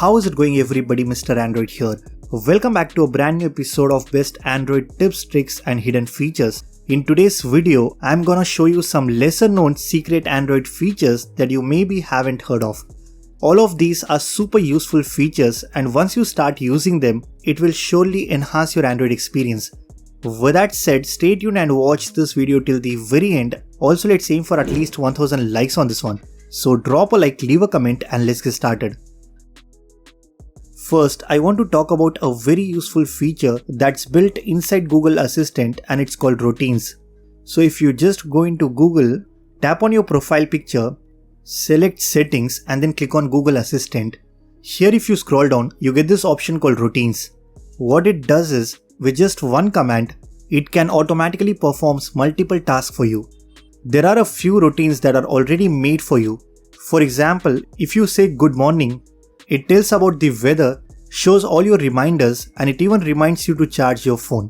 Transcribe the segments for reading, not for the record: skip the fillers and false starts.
How is it going everybody, Mr. Android here. Welcome back to a brand new episode of Best Android Tips, Tricks and Hidden Features. In today's video, I'm gonna show you some lesser known secret Android features that you maybe haven't heard of. All of these are super useful features, and once you start using them, it will surely enhance your Android experience. With that said, stay tuned and watch this video till the very end. Also, let's aim for at least 1000 likes on this one. So drop a like, leave a comment and let's get started. First, I want to talk about a very useful feature that's built inside Google Assistant, and it's called Routines. So if you just go into Google, tap on your profile picture, select Settings and then click on Google Assistant. Here if you scroll down, you get this option called Routines. What it does is, with just one command, it can automatically perform multiple tasks for you. There are a few routines that are already made for you. For example, if you say good morning, it tells about the weather, shows all your reminders, and it even reminds you to charge your phone.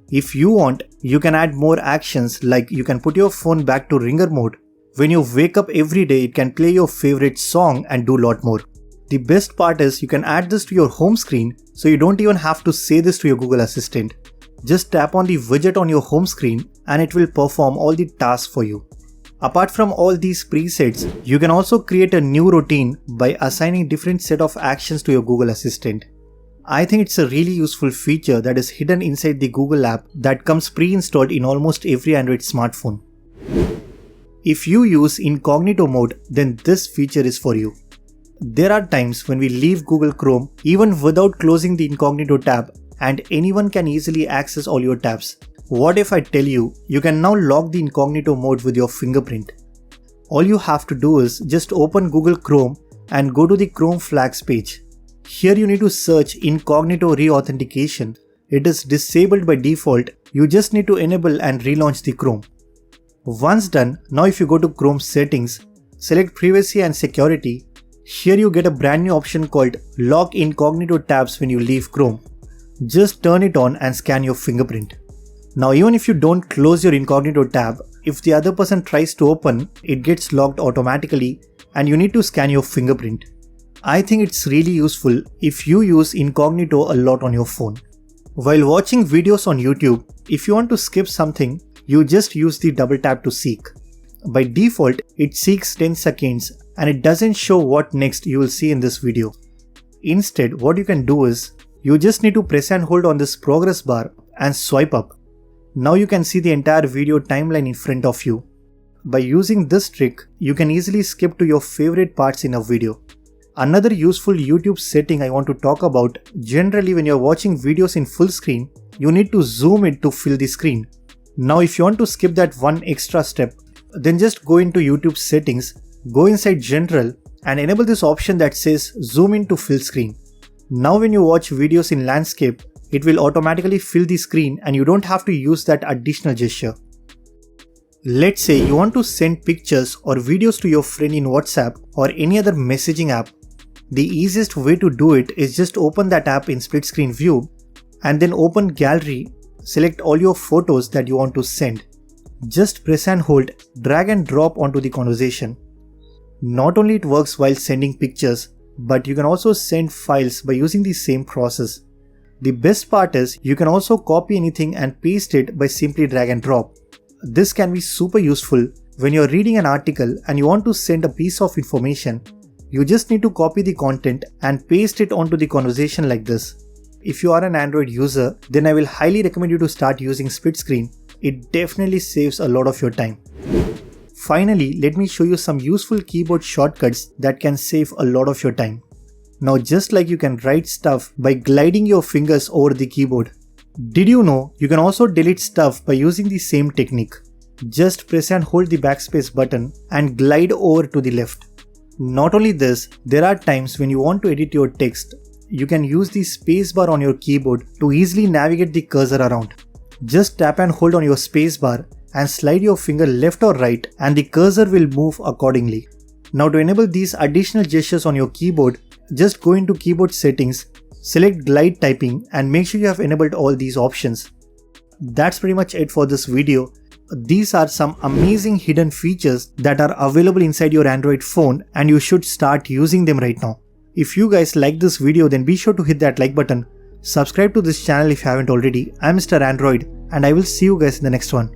If you want, you can add more actions, like you can put your phone back to ringer mode. When you wake up every day, it can play your favorite song and do a lot more. The best part is you can add this to your home screen, so you don't even have to say this to your Google Assistant. Just tap on the widget on your home screen and it will perform all the tasks for you. Apart from all these presets, you can also create a new routine by assigning different set of actions to your Google Assistant. I think it's a really useful feature that is hidden inside the Google app that comes pre-installed in almost every Android smartphone. If you use incognito mode, then this feature is for you. There are times when we leave Google Chrome even without closing the incognito tab, and anyone can easily access all your tabs. What if I tell you, you can now lock the incognito mode with your fingerprint? All you have to do is just open Google Chrome and go to the Chrome flags page. Here you need to search incognito re-authentication. It is disabled by default. You just need to enable and relaunch the Chrome. Once done, now if you go to Chrome settings, select privacy and security. Here you get a brand new option called Lock Incognito Tabs when you leave Chrome. Just turn it on and scan your fingerprint. Now even if you don't close your incognito tab, if the other person tries to open, it gets locked automatically and you need to scan your fingerprint. I think it's really useful if you use incognito a lot on your phone. While watching videos on YouTube, if you want to skip something, you just use the double tap to seek. By default, it seeks 10 seconds and it doesn't show what next you will see in this video. Instead, what you can do is, you just need to press and hold on this progress bar and swipe up. Now you can see the entire video timeline in front of you. By using this trick, you can easily skip to your favorite parts in a video. Another useful YouTube setting I want to talk about, generally when you're watching videos in full screen, you need to zoom in to fill the screen. Now if you want to skip that one extra step, then just go into YouTube settings, go inside general and enable this option that says zoom in to fill screen. Now when you watch videos in landscape, it will automatically fill the screen and you don't have to use that additional gesture. Let's say you want to send pictures or videos to your friend in WhatsApp or any other messaging app. The easiest way to do it is just open that app in split screen view and then open gallery, select all your photos that you want to send. Just press and hold, drag and drop onto the conversation. Not only it works while sending pictures, but you can also send files by using the same process. The best part is you can also copy anything and paste it by simply drag and drop. This can be super useful when you're reading an article and you want to send a piece of information. You just need to copy the content and paste it onto the conversation like this. If you are an Android user, then I will highly recommend you to start using split screen. It definitely saves a lot of your time. Finally, let me show you some useful keyboard shortcuts that can save a lot of your time. Now just like you can write stuff by gliding your fingers over the keyboard, did you know you can also delete stuff by using the same technique? Just press and hold the backspace button and glide over to the left. Not only this, there are times when you want to edit your text, you can use the spacebar on your keyboard to easily navigate the cursor around. Just tap and hold on your spacebar and slide your finger left or right and the cursor will move accordingly. Now to enable these additional gestures on your keyboard, just go into keyboard settings, select glide typing and make sure you have enabled all these options. That's pretty much it for this video. These are some amazing hidden features that are available inside your Android phone and you should start using them right now. If you guys like this video, then be sure to hit that like button. Subscribe to this channel if you haven't already. I'm Mr. Android and I will see you guys in the next one.